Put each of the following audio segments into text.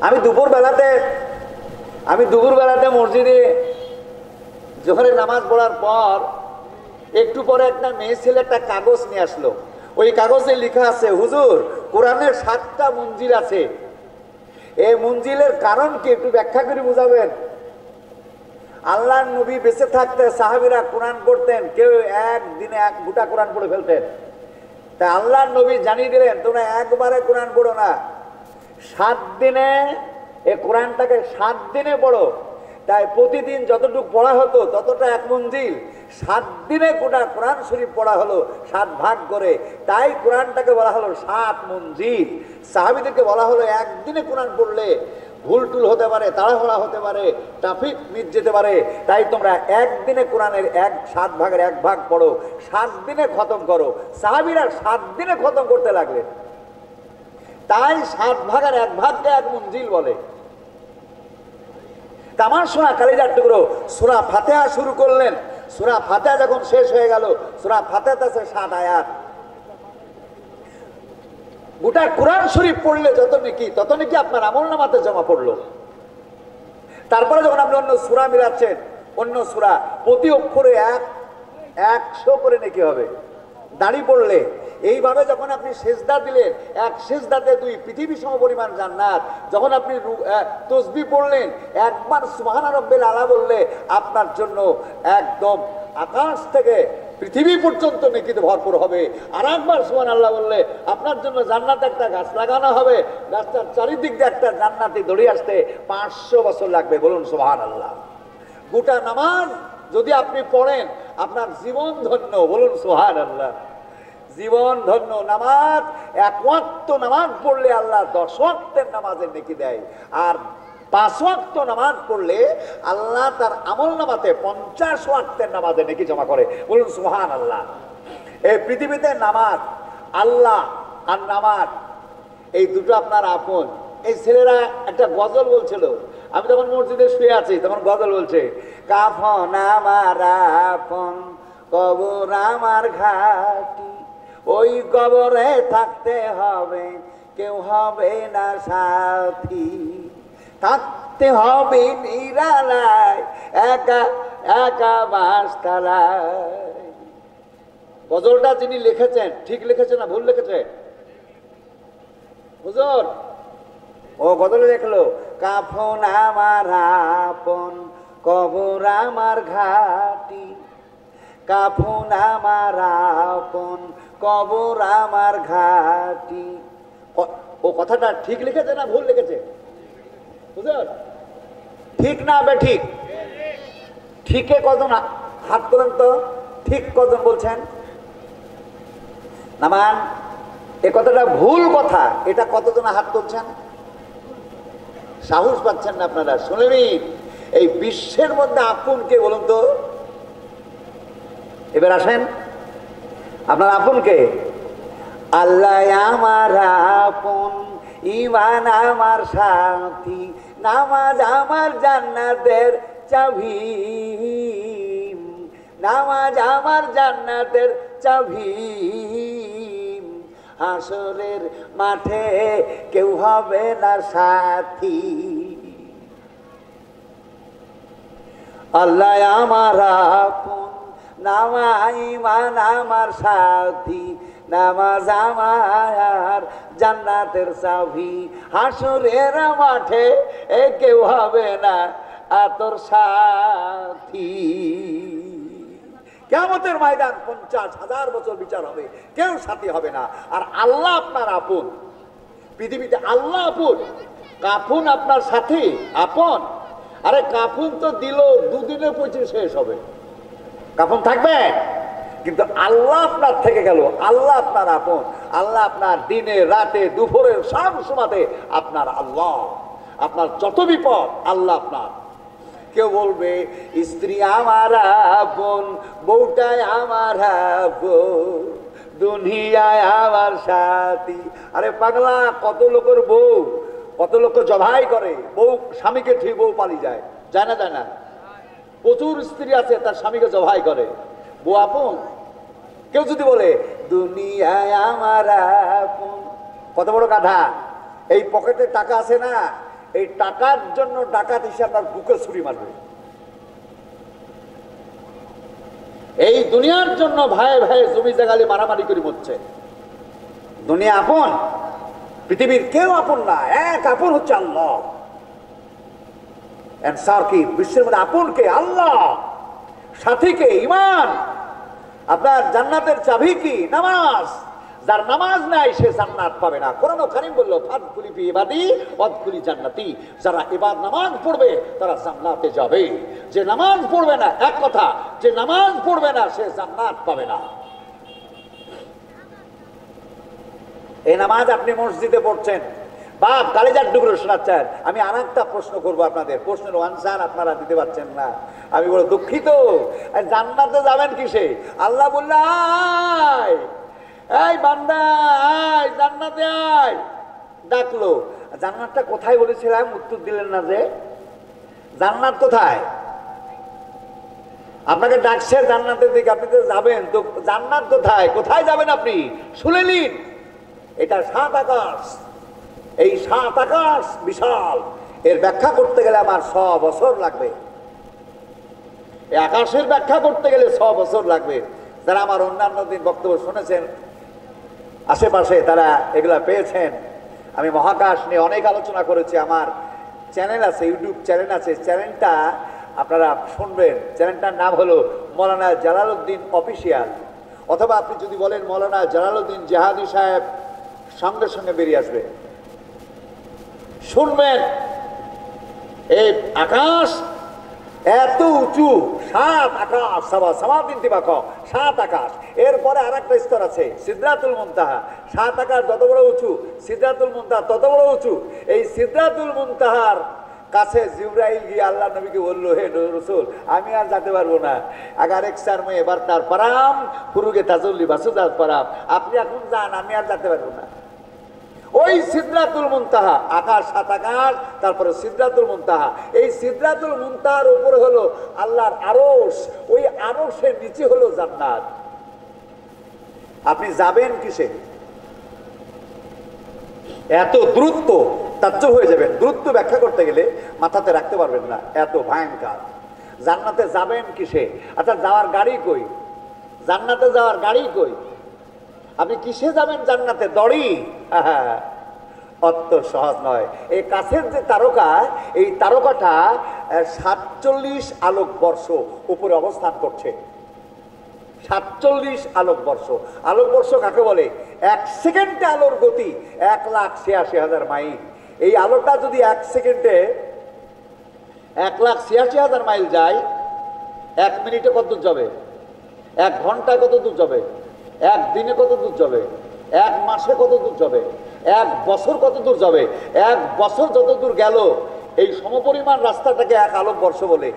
আমি দুপুর বেলাতে মসজিদে জোহরের নামাজ পড়ার পর একটু পরে একটা মেয়ে ছেলে একটা কাগজ নিয়ে আসলো। ওই কাগজে লেখা আছে, হুজুর কোরআনের 7টা মঞ্জিল আছে, এই মঞ্জিলের কারণ কি একটু ব্যাখ্যা করে বুঝাবেন। আল্লাহর নবী বেঁচে থাকতে সাহাবীরা কোরআন পড়তেন, কেউ একদিনে এক গোটা কোরআন পড়ে ফেলতেন। তা আল্লাহর নবী জানিয়ে দিলেন, তোমরা একবারে কোরআন পড়ো না, 7 দিনে এই কোরআনটাকে 7 দিনে পড়ো। তাই প্রতিদিন যতটুকু পড়া হতো ততটা এক মঞ্জিল, 7 দিনে গোটা কোরআন শরীফ পড়া হলো 7 ভাগ করে। তাই কোরআনটাকে বলা হলো 7 মঞ্জিল। সাহাবীদেরকে বলা হলো একদিনে কোরআন পড়লে ভুল টুল হতে পারে, তাড়াহুড়া হতে পারে, ট্রাফিক মিস যেতে পারে, তাই তোমরা একদিনে কোরআনের 7 ভাগের 1 ভাগ পড়ো, 7 দিনে খতম করো। সাহাবীরা 7 দিনে খতম করতে লাগলেন, তাই 7 ভাগের 1 ভাগকে 1 মঞ্জিল বলে। আমার শোনা কালিজার টুকরো সূরা ফাতিহা শুরু করলেন। সূরা ফাতিহা যখন শেষ হয়ে গেল, সূরা ফাতিহাতে আছে 7 আয়াত। গোটা কোরআন শরীফ পড়লে তত নাকি আপনার আমলনামাতে জমা পড়লো। তারপরে যখন আপনি অন্য সূরা মিলাচ্ছেন, অন্য সূরা প্রতি অক্ষরে 100 করে নাকি হবে দাড়ি পড়লে। এইভাবে যখন আপনি সেজদা দিলেন, 1 সেজদাতে 2 পৃথিবী সম পরিমাণ জান্নাত। যখন আপনি তাসবিহ পড়লেন, একবার সুবহান রাব্বিল আলা বললে আপনার জন্য একদম আকাশ থেকে পৃথিবী পর্যন্ত নেকিতে ভরপুর হবে। আর একবার সুবহানাল্লাহ বললে আপনার জন্য জান্নাতে একটা গাছ লাগানো হবে, গাছটার চারিদিক দিয়ে একটা জান্নাতি দড়ি আসতে 500 বছর লাগবে। বলুন সুবহানাল্লাহ। গোটা নামাজ যদি আপনি পড়েন আপনার জীবন ধন্য। বলুন সুবহানাল্লাহ। জীবন ধন্য। নামাজ 1 ওয়াক্ত নামাজ পড়লে আল্লাহ 10 ওয়াক্তের নামাজের নেকি দেয়, আর 5 ওয়াক্ত নামাজ পড়লে আল্লাহ তার আমলনামাতে 50 ওয়াক্তের নামাজের নেকি জমা করে। বলুন সুবহানাল্লাহ। এই পৃথিবীতে নামাজ, আল্লাহ আর নামাজ এই দুটো আপনার আপন। এই ছেলেরা একটা গজল বলছিল, আমি তখন মসজিদে শুয়ে আছি, তখন গজল বলছে, কাফন আমার আপন কবর আমার ঘাটি, ওই কবরে থাকতে হবে কেউ হবে না সাথী, থাকতে হবে নিরালায় একা একা বাসতলায়। গজলটা যিনি লিখেছেন ঠিক লিখেছে না ভুল লিখেছে হুজুর? ও গজলে লিখলো, কাফন আমার আপন কবর আমার ঘাটি, কাফন আমার আপন কবর আমার ঘাটি। ও কথাটা ঠিক লিখেছে না ভুল লিখেছে হুজুর? ঠিক না বেঠিক? ঠিকে কজন হাত তোলেন তো, ঠিক কজন বলছেন? নামান এ কথাটা ভুল কথা, এটা কতজন হাত তুলছেন? সাহস পাচ্ছেন না আপনারা? শুনে নিন, এই বিশ্বের মধ্যে আপন কে বলুন তো? এবার আসেন, আপনার আপন কে? আল্লাহ আমার আপন, ঈমান আমার সাথী, নামাজ আমার জান্নাতের চাবি, নামাজ আমার জান্নাতের চাবি, হাসরের মাঠে কেউ হবে না সাথী। আল্লাহ আমার আপন, নামাজ ঈমান আমার সাথী, নামাজ আমার জান্নাতের চাবি, হাসরের মাঠে কেউ হবে না তোর সাথী। কিয়ামতের ময়দান 50,000 বছর বিচার হবে, কেউ সাথী হবে না। আর আল্লাহ আপনার আপন, পৃথিবীতে আল্লাহ আপন, কাফন আপনার সাথী আপন। আরে কাফন তো দিল 2 দিনে 25 শেষ হবে, কাফন থাকবে, কিন্তু আল্লাহ আপনার থেকে গেল। আল্লাহ আপনার আপন, আল্লাহ আপনার দিনে রাতে দুপুরের সব সময়তে আপনার আল্লাহ। আপনার যত বিপদ আল্লাহ আপনার। কেউ বলবে স্ত্রী আমার আপন, বউটাই আমার আপন, দুনিয়ায় আমার সাথী। আরে পাগলা, কত লোকের বউ, কত লোক জবাই করে, বউ স্বামীকে ঠিক বউ পালিয়ে যায়, যায় না? যায় না? প্রচুর স্ত্রী আছে তার স্বামীকে জবাই করে, বউ আপন। কেউ যদি বলে দুনিয়ায় আমার আপন, কত বড় গাধা! এই পকেটে টাকা আছে না, এই টাকার জন্য ডাকাত হিসেবে আপনার বুকে ছুরি মারবে। এই দুনিয়ার জন্য ভাই ভাই জমি জায়গালে মারামারি করে মরছে। দুনিয়া আপন, পৃথিবীর কেউ আপন না, এক আপন হচ্ছে আল্লাহ। অ্যান্সার কি? বিশ্বের মধ্যে আপন কে? আল্লাহ। সাথী কে? ঈমান। আপনার জান্নাতের চাবি কি? নামাজ। যার নামাজ নাই সে জান্নাত পাবে না। কোরআন কারীম বলল, ফাদখুলি ফি ইবাদি ওয়াদখুলি জান্নাতি। যারা ইবাদ নামাজ পড়বে তারা জান্নাতে যাবে। যে নামাজ পড়বে না, এক কথা, যে নামাজ পড়বে না সে জান্নাত পাবে না। এই নামাজ আপনি মসজিদে পড়ছেন, বাপ কালেজার টুকরো শোনাচ্ছেন। আমি আর একটা প্রশ্ন করবো আপনাদের, প্রশ্নের আনসার আপনারা দিতে পারছেন না, আমি বড় দুঃখিত। জান্নাতে যাবেন কিসে? আল্লাহ বলল, আয় এই বান্দা আয়, জান্নাতে আয়, ডাকলো। জান্নাতটা কোথায় বলেছিলাম? উত্তর দিলেন না যে। জান্নাত কোথায়? আপনাকে ডাকছে জান্নাতের দিকে, আপনি তো যাবেন, তো জান্নাত কোথায়? কোথায় যাবেন আপনি? শুনে নিন, এটা 7 আকাশ। এই 7 আকাশ বিশাল, এর ব্যাখ্যা করতে গেলে আমার 100 বছর লাগবে। এই আকাশের ব্যাখ্যা করতে গেলে 100 বছর লাগবে। যারা আমার অন্যান্য দিন বক্তব্য শুনেছেন আশেপাশে, তারা এগুলা পেয়েছেন। আমি মহাকাশ নিয়ে অনেক আলোচনা করেছি। আমার চ্যানেল আছে, ইউটিউব চ্যানেল আছে, চ্যানেলটা আপনারা শুনবেন। চ্যানেলটার নাম হলো মৌলানা জালালউদ্দিন অফিসিয়াল, অথবা আপনি যদি বলেন মৌলানা জালালউদ্দিন জেহাদি সাহেব, সঙ্গে সঙ্গে বেরিয়ে আসবে। শুনবেন, এই আকাশ এত উঁচু, 7 আকাশ, সামাদিন তিবাক, 7 আকাশ। এরপরে আর একটা স্তর আছে, সিদরাতুল মুনতাহা। 7 আকাশ যত বড় উঁচু, সিদরাতুল মুনতাহা তত বড় উঁচু। এই সিদরাতুল মুনতাহার কাছে জিবরাইল গিয়ে আল্লাহ নবীকে বললো, হে রাসূল, আমি আর যেতে পারবো না, আগার এক সার মে এবার তার পারাম ফুরুগে তাজল্লি বাসুদার পারাম, আপনি এখন যান, আমি আর যেতে পারবো না। ওই সিদরাতুল মুনতাহা, আকাশ 7 আকাশ, তারপরে সিদরাতুল মুনতাহা। এই সিদরাতুল মুনতাহার উপরে হলো আল্লাহর আরশ, ওই আরশের নিচে হলো জান্নাত। আপনি যাবেন কিসে? এত দ্রুত তাজ্জব হয়ে যাবেন। দ্রুত ব্যাখ্যা করতে গেলে মাথাতে রাখতে পারবেন না, এত ভয়ঙ্কর। জান্নাতে যাবেন কিসে? আচ্ছা, যাওয়ার গাড়ি কই? জান্নাতে যাওয়ার গাড়ি কই? আপনি কিসে যাবেন জান্নাতে? দড়ি? অত সহজ নয়। এই কাছের যে তারকা, এই তারকাটা 47 আলোকবর্ষ উপরে অবস্থান করছে। 47 আলোকবর্ষ। আলোকবর্ষ কাকে বলে? 1 সেকেন্ডে আলোর গতি 1,86,000 মাইল। এই আলোটা যদি 1 সেকেন্ডে 1,86,000 মাইল যায়, 1 মিনিটে কত দূর যাবে? 1 ঘন্টায় কত দূর যাবে? 1 দিনে কত দূর যাবে? 1 মাসে কত দূর যাবে? 1 বছর কত দূর যাবে? 1 বছর যত দূর গেল, এই সমপরিমাণ রাস্তাটাকে 1 আলোকবর্ষ বলে।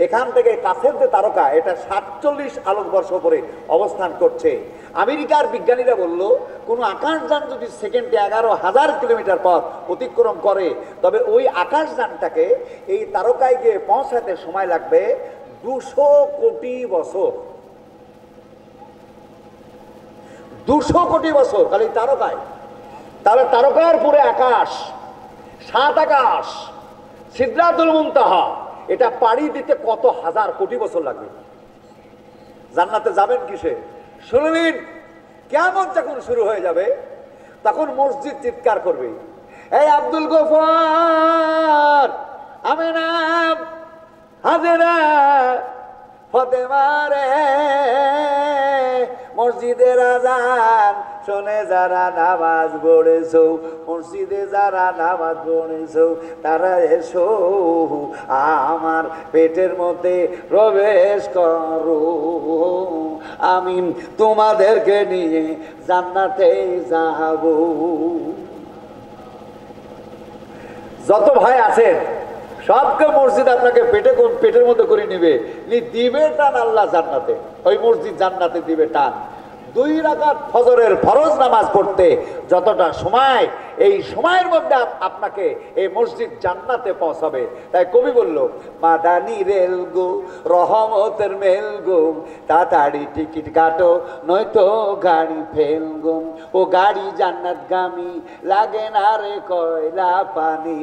এখান থেকে কাছের যে তারকা, এটা 47 আলোকবর্ষ উপরে অবস্থান করছে। আমেরিকার বিজ্ঞানীরা বলল, কোনো আকাশযান যদি সেকেন্ডে 11,000 কিলোমিটার পথ অতিক্রম করে, তবে ওই আকাশযানটাকে এই তারকায় গিয়ে পৌঁছাতে সময় লাগবে 200 কোটি বছর। 200 কোটি বছর খালি তারকায়। তাহলে তারকার পুরে আকাশ, 7 আকাশ, সিদরাতুল মুনতাহা, এটা পাড়ি দিতে কত হাজার কোটি বছর লাগবে। জান্নাতে যাবেন কিসে? শুনে নিন, কিয়ামত যখন শুরু হয়ে যাবে, তখন মসজিদ চিৎকার করবে, এই আব্দুল গফার, আমেনা, হাজেরা, ফতেমা রে, মসজিদের আযান শোনে যারা নামাজ পড়েছো, মসজিদে যারা নামাজ পড়েছো, তারা এসো আমার পেটের মধ্যে প্রবেশ করো, আমি তোমাদেরকে নিয়ে জান্নাতে যাব। যত ভাই আছেন সবকে মসজিদ আপনাকে পেটের মধ্যে করে নিবে, দিবে টান আল্লাহ জান্নাতে, ওই মসজিদ জান্নাতে দিবে টান। 2 রাকাত ফজরের ফরজ নামাজ পড়তে যতটা সময়, এই সময়ের মধ্যে আপনাকে এই মসজিদ জান্নাতে পৌঁছাবে। তাই কবি বলল, মাদানি রেল গো রহমতের মেল গো, তাড়াতাড়ি টিকিট কাটো নয়তো গাড়ি ফেল গো, ও গাড়ি জান্নাতগামী লাগে না রে কয়লা পানি।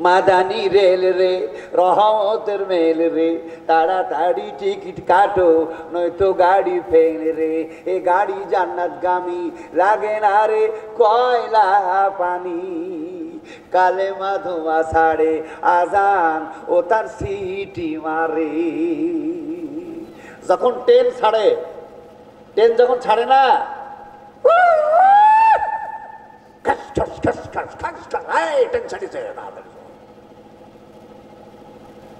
মাদানি রেল রে রহমতের মেল রে, তাড়াতাড়ি টিকিট কাটো নয়তো গাড়ি ফেল রে, এ গাড়ি জান্নাতগামী লাগে না রে কয়লা পানি। কালেমা ধোঁয়া ছাড়ে আজান ও তার সিটি মারে। যখন ট্রেন ছাড়ে, ট্রেন যখন ছাড়ে না,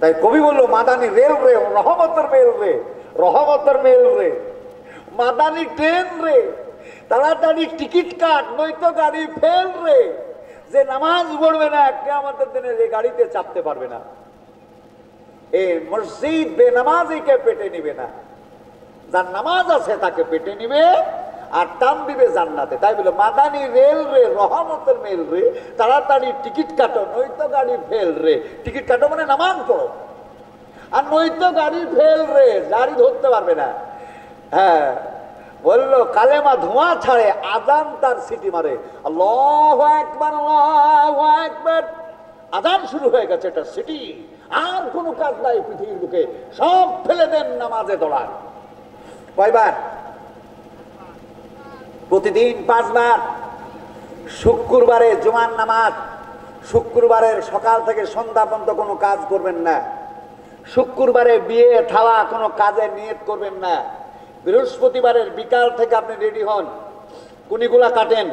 তাই কবি বললো, মাদানি রেল রে রহমতের মেল রে, রহমতের মেল রে, মাদানি ট্রেন রে, তাড়াতাড়ি টিকিট কাট নয়তো গাড়ি ফেল রে। যে নামাজ পড়বে না কিয়ামতের দিনে যে গাড়িতে চাপতে পারবে না। এই মসজিদ বেনামাজিকে পেটে নিবে না, যার নামাজ আছে তাকে পেটে নিবে আর টান দিবে জান্নাতে। তাই বলে মাদানি রেল রে রহমতের মেল রে, তাড়াতাড়ি টিকিট কাটো নয়তো গাড়ি ফেল রে। টিকিট কাটো মানে নামাজ পড়ো, আর নয়তো গাড়ি ফেল রে, গাড়ি ধরতে পারবে না। হ্যাঁ বললো, কালেমা ধোঁয়া ছাড়ে আজান তার সিটি মারে। আল্লাহু আকবার, আল্লাহু আকবার, আজান শুরু হয়ে গেছে, এটা সিটি। আর কোনো কাজ নাই পৃথিবীর বুকে, সব ফেলে দেন নামাজে দৌড়ান। কয়বার? প্রতিদিন 5 বার। শুক্রবারে জুমার নামাজ, শুক্রবারের সকাল থেকে সন্ধ্যা পর্যন্ত কোনো কাজ করবেন না। শুক্রবারে বিয়ে থাওয়া কোনো কাজে নিয়ত করবেন না। বৃহস্পতিবারের বিকাল থেকে আপনি রেডি হন, কুনিগুলা কাটেন,